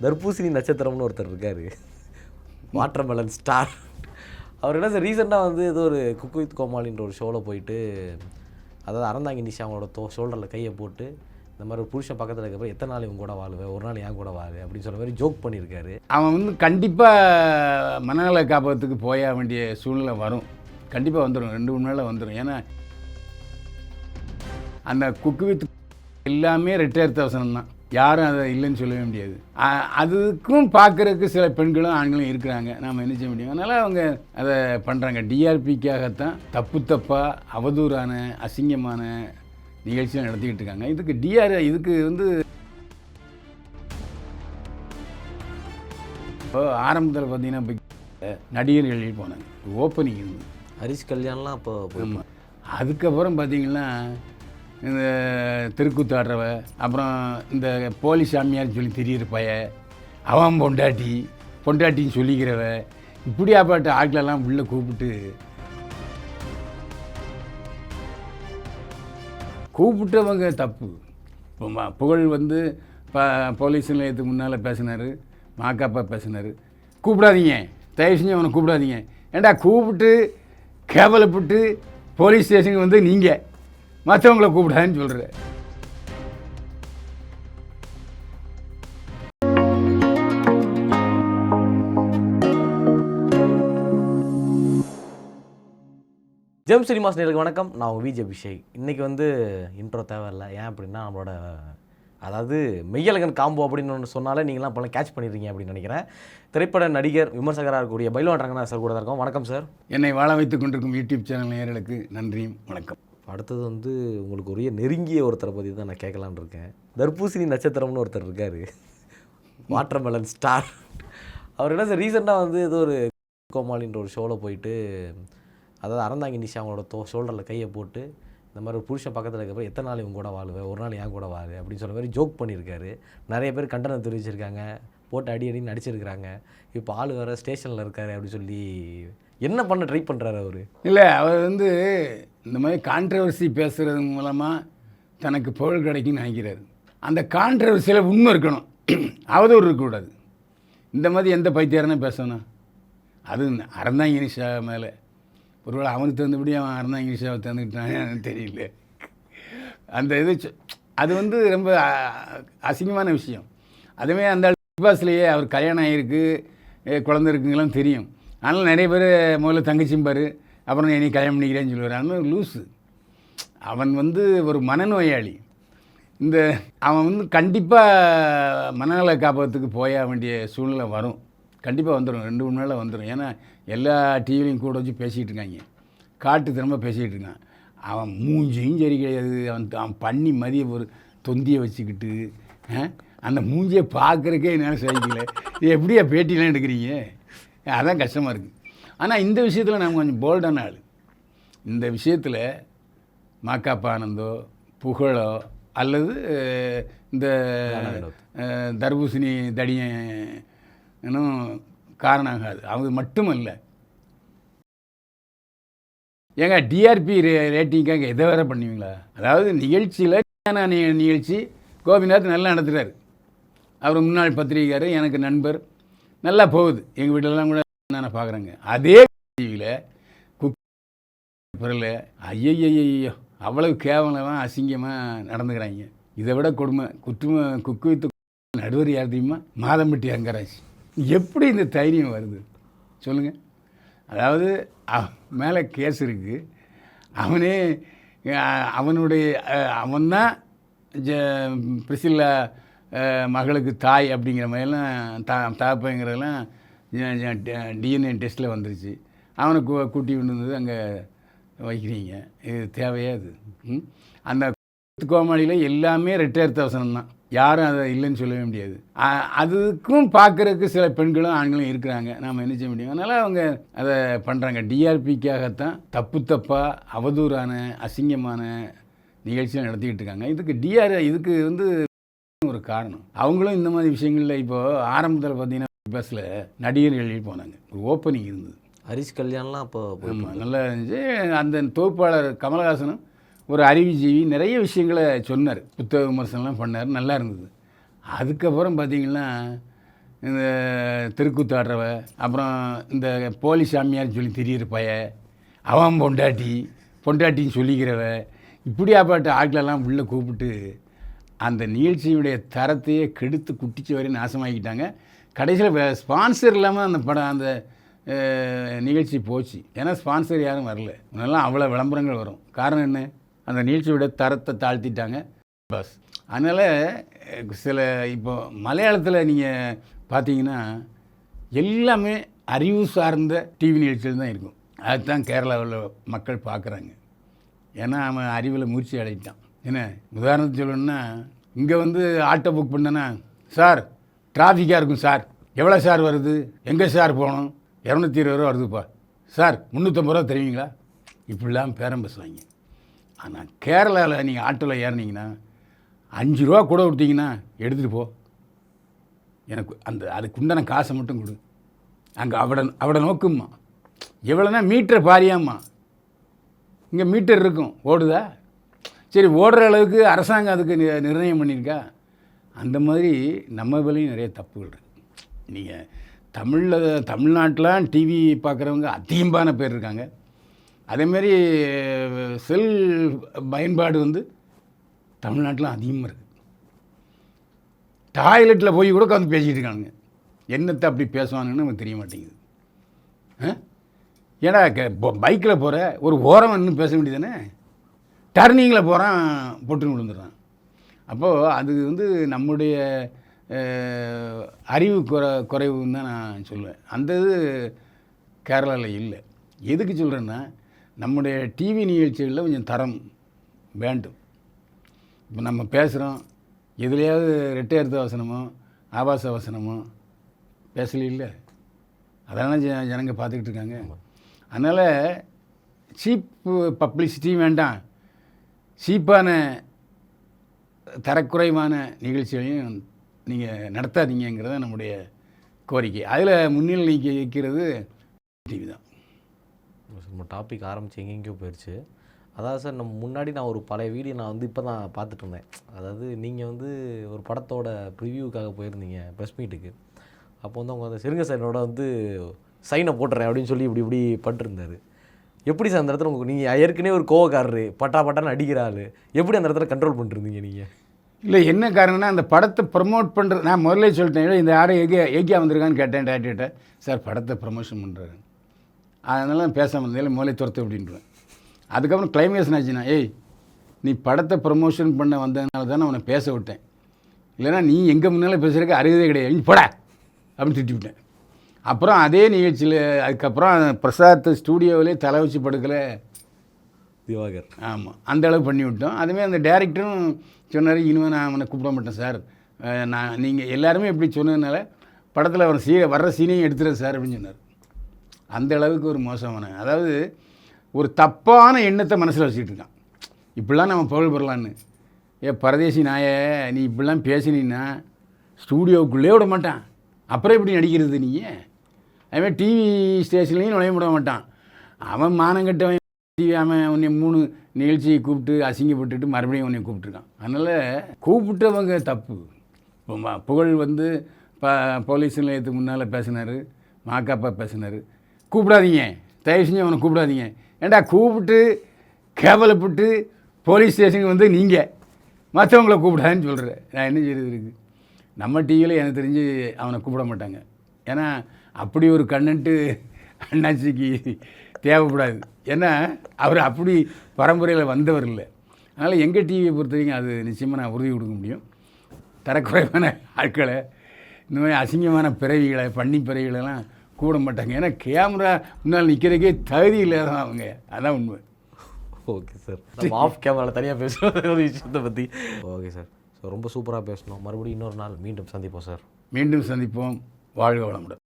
தர்பூசணி நட்சத்திரம்னு ஒருத்தர் இருக்கார், வாட்டர்மெலன் ஸ்டார். அவர் என்ன சார் ரீசெண்டாக வந்து ஏதோ ஒரு குக் வித் கோமாளின்ற ஒரு ஷோவில் போயிட்டு, அதாவது அறந்தாங்கி நிஷா அவங்களோட ஷோல்டரில் கையை போட்டு இந்த மாதிரி ஒரு புருஷன் பக்கத்தில் இருக்கப்போ எத்தனை நாள் இவங்க கூட வாழுவேன், ஒரு நாள் என் கூட வாழு அப்படின்னு சொல்கிற மாதிரி ஜோக் பண்ணியிருக்காரு. அவன் வந்து கண்டிப்பாக மனநல காப்பகத்துக்கு போய வேண்டிய சூழ்நிலை வரும், கண்டிப்பாக வந்துடும், 2-3 நாளில் வந்துடும். ஏன்னா அந்த குக்கு வித் எல்லாமே ரிட்டையர் தவசனம் தான், யாரும் அதை இல்லைன்னு சொல்லவே முடியாது. அதுக்கும் பார்க்குறதுக்கு சில பெண்களும் ஆண்களும் இருக்கிறாங்க, நாம் என்ன செய்ய முடியும். அதனால் அவங்க அதை பண்ணுறாங்க டிஆர்பிக்காகத்தான். தப்பாக அவதூறான அசிங்கமான நிகழ்ச்சியாக நடத்திக்கிட்டு இருக்காங்க. இதுக்கு வந்து இப்போ ஆரம்பத்தில் பார்த்தீங்கன்னா இப்போ நடிகர்கள் போனாங்க, ஓப்பனிங் இருந்தது, ஹரிஷ் கல்யாண்லாம் அப்போ போயிருப்பாங்க. அதுக்கப்புறம் பார்த்தீங்கன்னா இந்த தெருக்கூத்தாடுறவ, அப்புறம் இந்த போலி சாமியார்னு சொல்லி தெரியிற பைய, அவன் பொண்டாட்டின்னு சொல்லிக்கிறவ, இப்படியாப்பட்ட ஆட்களெல்லாம் உள்ளே கூப்பிட்டவங்க தப்பு. இப்போ புகழ் வந்து போலீஸ் நிலையத்துக்கு முன்னால் பேசினார், மாக்காப்பா பேசினார், கூப்பிடாதீங்க, தயவு செஞ்சு அவனை கூப்பிடாதீங்க. ஏண்டா கூப்பிட்டு கேவலப்பட்டு போலீஸ் ஸ்டேஷனுக்கு வந்து நீங்கள் மற்றவங்கள கூப்பிடாதுன்னு சொல்கிற. ஜெம் சினிமாஸ் நேயர்களுக்கு வணக்கம், நான் உங்கள் விஜய் அபிஷேக். இன்றைக்கி வந்து இன்ட்ரோ தேவையில்லை, ஏன் அப்படின்னா நம்மளோட அதாவது மெய்யழகன் காம்போ அப்படின்னு ஒன்று சொன்னாலே நீங்களாம் இப்போலாம் கேட்ச் பண்ணிடுறீங்க அப்படின்னு நினைக்கிறேன். திரைப்பட நடிகர் விமர்சகராக இருக்கக்கூடிய பைல்வான் ரங்கநாதன் சார் கூட தான் இருக்கோம். வணக்கம் சார். என்னை வாழ வைத்துக் கொண்டிருக்கும் யூடியூப் சேனல் நேயர்களுக்கு நன்றியும் வணக்கம். அடுத்தது வந்து உங்களுக்கு உரிய நெருங்கிய ஒருத்தரை பற்றி தான் நான் கேட்கலான்னு இருக்கேன். தர்பூசணி நட்சத்திரம்னு ஒருத்தர் இருக்கார், வாட்டர்மெலன் ஸ்டார். அவர் என்ன சார் ரீசெண்டாக வந்து ஏதோ ஒரு கோமாளின்ற ஒரு ஷோவில் போயிட்டு, அதாவது அறந்தாங்கி நிஷா அவங்களோட ஷோல்டரில் கையை போட்டு இந்த மாதிரி ஒரு புருஷன் பக்கத்தில் இருக்கப்போ எத்தனை நாள் இவங்க கூட வாழுவேன், ஒரு நாள் என் கூட வாழு அப்படின்னு சொல்கிற மாதிரி ஜோக் பண்ணியிருக்காரு. நிறைய பேர் கண்டனம் தெரிவிச்சிருக்காங்க, போட்டு அடின்னு நடிச்சிருக்கிறாங்க. இப்போ ஆள் வேறு ஸ்டேஷனில் இருக்காரு அப்படின்னு சொல்லி என்ன பண்ண ட்ரை பண்ணுறாரு அவர்? இல்லை, அவர் வந்து இந்த மாதிரி கான்ட்ரவர்சி பேசுகிறது மூலமாக தனக்கு புகழ் கிடைக்குன்னு நினைக்கிறாரு. அந்த கான்ட்ரவர்சியில் உண்மை இருக்கணும், அவதூறு இருக்கக்கூடாது. இந்த மாதிரி எந்த பைத்தியாரனே பேசணும். அது அறந்தாங்கி நிஷா மேலே ஒருவேளை அவனுக்கு தகுந்தபடி அவன் அறந்தாங்கி நிஷாவை தந்துக்கிட்டான்னு தெரியல. அந்த அது வந்து ரொம்ப அசிங்கமான விஷயம். அதுவே அந்த பாஸ்லேயே அவர் கல்யாணம் ஆகிருக்கு, குழந்தை இருக்குங்களாம் தெரியும். அதனால் நிறைய பேர் முதல்ல தங்கச்சிம்பார், அப்புறம் நீ கல்யாணம் பண்ணிக்கிறேன்னு சொல்லுவார். அவன் லூஸு, அவன் வந்து ஒரு மனநோயாளி. அவன் வந்து கண்டிப்பாக மனநல காப்பகத்துக்கு போய வேண்டிய சூழ்நிலை வரும், கண்டிப்பாக வந்துடும், 2-3 நாளில் வந்துடும். ஏன்னா எல்லா டிவிலையும் கூட வச்சு பேசிகிட்டு இருக்காங்க, காட்டு திறமை பேசிகிட்டு இருக்கான். அவன் மூஞ்சியும் சரி கிடையாது, அவன் பண்ணி மதிய ஒரு தொந்தியை வச்சுக்கிட்டு அந்த மூஞ்சியை பார்க்குறக்கே என்னால் சகிக்கல. இது எப்படியா பேட்டிலாம் எடுக்கிறீங்க, அதான் கஷ்டமாக இருக்குது. ஆனால் இந்த விஷயத்தில் நம்ம கொஞ்சம் போல்டான ஆள். இந்த விஷயத்தில் மாக்காப்பா ஆனந்தோ புகழோ அல்லது இந்த தர்பூசணி தடியனும் காரணம் ஆகாது. அவங்க மட்டும் இல்லை, ஏங்க டிஆர்பி ரேட்டிங்காக எதை வேறு பண்ணுவீங்களா? அதாவது நிகழ்ச்சியில் நிகழ்ச்சி கோபிநாத் நல்லா நடத்துகிறார், அவர் முன்னாள் பத்திரிகையார், எனக்கு நண்பர், நல்லா போகுது, எங்கள் வீட்டிலலாம் கூட நான் பார்க்குறேங்க. அதே டிவியில் குரல் ஐயோ அவ்வளவு கேவலமாக அசிங்கமாக நடந்துக்கிறாங்க. இதை விட கொடுமை குக்கு வித்து நடுவர் யார் தெரியுமா? மாதம்பட்டி ரங்கராஜ். எப்படி இந்த தைரியம் வருது சொல்லுங்கள்? அதாவது மேலே கேஸ் இருக்குது, அவன்தான் பிரிசில்லா மகளுக்கு தாய் அப்படிங்கிற மாதிரிலாம் தாப்பங்கிறதெல்லாம் டிஎன்ஏ டெஸ்ட்டில் வந்துருச்சு. அவனை கூட்டி விழுந்தது அங்கே வைக்கிறீங்க, இது தேவையா? அது அந்த கோமாளியில் எல்லாமே ரிட்டையர் தவசனம் தான், யாரும் அதை இல்லைன்னு சொல்லவே முடியாது. அதுக்கும் பார்க்குறதுக்கு சில பெண்களும் ஆண்களும் இருக்கிறாங்க, நாம் என்ன செய்ய முடியும். அதனால் அவங்க அதை பண்ணுறாங்க டிஆர்பிக்காகத்தான். தப்பாக அவதூறான அசிங்கமான நிகழ்ச்சியாக நடத்திக்கிட்டு இருக்காங்க. இதுக்கு வந்து ஒரு காரணம். அவங்களும் இந்த மாதிரி விஷயங்களில் இப்போது ஆரம்பத்தில் பார்த்தீங்கன்னா பஸ்ஸில் நடிகர்கள் போனாங்க, ஒரு ஓப்பனிங் இருந்தது, ஹரிஷ் கல்யாண்லாம் அப்போ நல்லா இருந்துச்சு. அந்த தொகுப்பாளர் கமலஹாசனும் ஒரு அறிவுஜீவி, நிறைய விஷயங்களை சொன்னார், புத்தக விமர்சனம்லாம் பண்ணார், நல்லா இருந்தது. அதுக்கப்புறம் பார்த்திங்கன்னா இந்த தெருக்கூத்து ஆடுறவ, அப்புறம் இந்த போலி சாமியார்னு சொல்லி திரியிற பைய, அவன் பொண்டாட்டின்னு சொல்லிக்கிறவ, இப்படியாப்பட்ட ஆட்களெல்லாம் உள்ளே கூப்பிட்டு அந்த நிகழ்ச்சியுடைய தரத்தையே கெடுத்து குட்டிச்சு வரையும் நாசமாக்கிட்டாங்க. கடைசியில் ஸ்பான்சர் இல்லாமல் அந்த படம் அந்த நிகழ்ச்சி போச்சு. ஏன்னா ஸ்பான்சர் யாரும் வரல. முன்னெல்லாம் அவ்வளோ விளம்பரங்கள் வரும். காரணம் என்ன? அந்த நிகழ்ச்சியோட தரத்தை தாழ்த்திட்டாங்க பஸ். அதனால் சில இப்போ மலையாளத்தில் நீங்கள் பார்த்தீங்கன்னா எல்லாமே அறிவு சார்ந்த டிவி நிகழ்ச்சிகள் தான் இருக்கும். அதுதான் கேரளாவில் மக்கள் பார்க்குறாங்க. ஏன்னா அவன் அறிவில் முயற்சி அடையிட்டான். என்ன உதாரணத்துக்கு சொல்லணுன்னா, இங்கே வந்து ஆட்டோ புக் பண்ணேன்னா, சார் டிராஃபிக்காக இருக்கும் சார், எவ்வளோ சார் வருது, எங்கே சார் போகணும், 220 ரூபா வருதுப்பா சார், 350 ரூபா தருவீங்களா, இப்படிலாம் பேரம் பேசுவாங்க. ஆனால் கேரளாவில் நீங்கள் ஆட்டோவில் ஏறினீங்கன்னா 5 ரூபா கூட கொடுத்தீங்கன்னா எடுத்துகிட்டு போ, எனக்கு அதுக்கு உண்டான காசை மட்டும் கொடு, அங்கே அவட நோக்கும்மா, எவ்வளோனா மீட்டரை பாரியாம்மா, இங்கே மீட்டர் இருக்கும் ஓடுதா, சரி ஓடுற அளவுக்கு அரசாங்கம் அதுக்கு நிர்ணயம் பண்ணியிருக்கா. அந்த மாதிரி நம்ம வேலையும் நிறைய தப்புகள் இருக்குது. நீங்கள் தமிழ்நாட்டில் டிவி பார்க்குறவங்க அதிகமான பேர் இருக்காங்க. அதேமாரி செல் பயன்பாடு வந்து தமிழ்நாட்டில் அதிகமாக இருக்குது. டாய்லெட்டில் போய் கூட உட்காந்து பேசிகிட்டு இருக்கானுங்க. என்னத்தை அப்படி பேசுவானுன்னு நமக்கு தெரிய மாட்டேங்குது. ஏன்னா பைக்கில் போகிற ஒரு ஓரம் இன்னும் பேச வேண்டியதானே, டர்னிங்கில் போகிறான் பொட்டுன்னு விழுந்துடுறான். அப்போது அது வந்து நம்முடைய அறிவு குறைவுன்னு தான் நான் சொல்லுவேன். அந்த இது கேரளாவில் இல்லை. எதுக்கு சொல்கிறேன்னா, நம்முடைய டிவி நிகழ்ச்சிகளில் கொஞ்சம் தரம் வேண்டும். இப்போ நம்ம பேசுகிறோம், எதுலையாவது ரெட்டை அர்த்த வசனமோ ஆபாச வசனமோ பேசல, அதெல்லாம் ஜனங்க பார்த்துக்கிட்டு இருக்காங்க. அதனால் சீப்பு பப்ளிசிட்டி வேண்டாம், சீப்பான தரக்குறைவான நிகழ்ச்சிகளையும் நீங்கள் நடத்தாதீங்கிறத நம்முடைய கோரிக்கை. அதில் முன்னிலை வைக்கிறது டிவி தான். நம்ம டாபிக் ஆரம்பித்து எங்கெங்கேயோ போயிடுச்சு. அதாவது சார், நம்ம முன்னாடி நான் ஒரு பழைய வீடியோ நான் வந்து இப்போ தான் பார்த்துட்டு இருந்தேன். அதாவது நீங்கள் வந்து ஒரு படத்தோட ப்ரிவியூக்காக போயிருந்தீங்க ப்ரெஸ் மீட்டுக்கு. அப்போ வந்து அவங்க அந்த சிறுங்க சாரோட வந்து சைனை போட்டுறேன் அப்படின்னு சொல்லி இப்படி பண்ணிருந்தார். எப்படி சார் அந்த இடத்துல உங்களுக்கு, நீங்கள் ஏற்கனவே ஒரு கோவக்காரரு, பட்டான்னு அடிக்கிறாள், எப்படி அந்த இடத்துல கண்ட்ரோல் பண்ணிருந்தீங்க நீங்கள்? இல்லை, என்ன காரணம்னா அந்த படத்தை ப்ரமோட் பண்ணுறது, நான் முதல்ல சொல்லிட்டேன், இந்த யாரும் ஏகியா வந்திருக்கான்னு கேட்டேன் டேரக்டர்கிட்ட. சார் படத்தை ப்ரமோஷன் பண்ணுறாரு, அதனால பேசாமல் இருந்தேன், முதல்ல துரத்து அப்படின்றேன். அதுக்கப்புறம் கிளைமேக்ஸ் ஆச்சுன்னா, ஏய் நீ படத்தை ப்ரமோஷன் பண்ண வந்ததுனால தானே அவனை பேச விட்டேன், இல்லைனா நீ எங்கே முன்னால் பேசுகிறதுக்கு அருகதே கிடையாது, நீ பட அப்படின்னு திட்டிவிட்டேன். அப்புறம் அதே நிகழ்ச்சியில் அதுக்கப்புறம் பிரசாத் ஸ்டூடியோவிலே தலை வச்சு படுக்கலை திவாகர். ஆமாம், அந்த அளவு பண்ணி விட்டோம். அதுமாதிரி அந்த டேரக்டரும் சொன்னார், இனிமேல் நான் அவனை கூப்பிட மாட்டேன் சார், நீங்கள் எல்லாருமே இப்படி சொன்னதுனால படத்தில் வர்ற சீனையும் எடுத்துகிறேன் சார் அப்படின்னு சொன்னார். அந்த அளவுக்கு ஒரு மோசமான, அதாவது ஒரு தப்பான எண்ணத்தை மனசில் வச்சுக்கிட்டு இருக்கான். இப்படிலாம் நம்ம புகழ் பெறலான்னு. பரதேசி நாயை, நீ இப்படிலாம் பேசினீன்னா ஸ்டூடியோவுக்குள்ளே விட மாட்டான், அப்புறம் எப்படி நடிக்கிறது நீங்கள்? அதுமாதிரி டிவி ஸ்டேஷன்லேயும் நுழைய விட மாட்டான். அவன் மானங்கட்டவன், அவன் உன்னை 3 நிகழ்ச்சியை கூப்பிட்டு அசிங்கப்பட்டுட்டு மறுபடியும் உன்னை கூப்பிட்டுருக்கான். அதனால் கூப்பிட்டவங்க தப்பு. இப்போ புகழ் வந்து போலீஸ் நிலையத்துக்கு முன்னால் பேசினார், மாக்காப்பா பேசினார், கூப்பிடாதீங்க, தயவு செஞ்சு அவனை கூப்பிடாதீங்க. ஏண்டா கூப்பிட்டு கேவலப்பட்டு போலீஸ் ஸ்டேஷனுக்கு வந்து நீங்கள் மற்றவங்கள கூப்பிடாதுன்னு சொல்கிறேன். நான் என்ன செய்கிறது இருக்குது? நம்ம டிவியில் எனக்கு தெரிஞ்சு அவனை கூப்பிட மாட்டாங்க. ஏன்னா அப்படி ஒரு கண்டென்ட்டு அண்ணாச்சிக்கு தேவைப்படாது. ஏன்னா அவர் அப்படி பரம்பரையில் வந்தவர் இல்லை. அதனால் எங்கள் டிவியை பொறுத்த வரைக்கும் அது நிச்சயமாக நான் உறுதி கொடுக்க முடியும். தரக்குறைவான ஆட்களை, இந்த மாதிரி அசிங்கமான பிறவிகளை, பண்ணி பிறவிகளெல்லாம் கூட மாட்டாங்க. ஏன்னா கேமரா முன்னால் நிற்கிறதுக்கே தகுதி இல்லாதான் அவங்க, அதான் உண்மை. ஓகே சார், நம்ம ஆஃப் கேமராவில் தனியாக பேசுகிற ஒரு விஷயத்தை பற்றி. ஓகே சார், ஸோ ரொம்ப சூப்பராக பேசணும். மறுபடியும் இன்னொரு நாள் மீண்டும் சந்திப்போம் சார். மீண்டும் சந்திப்போம். வாழ்க வளமுடன்.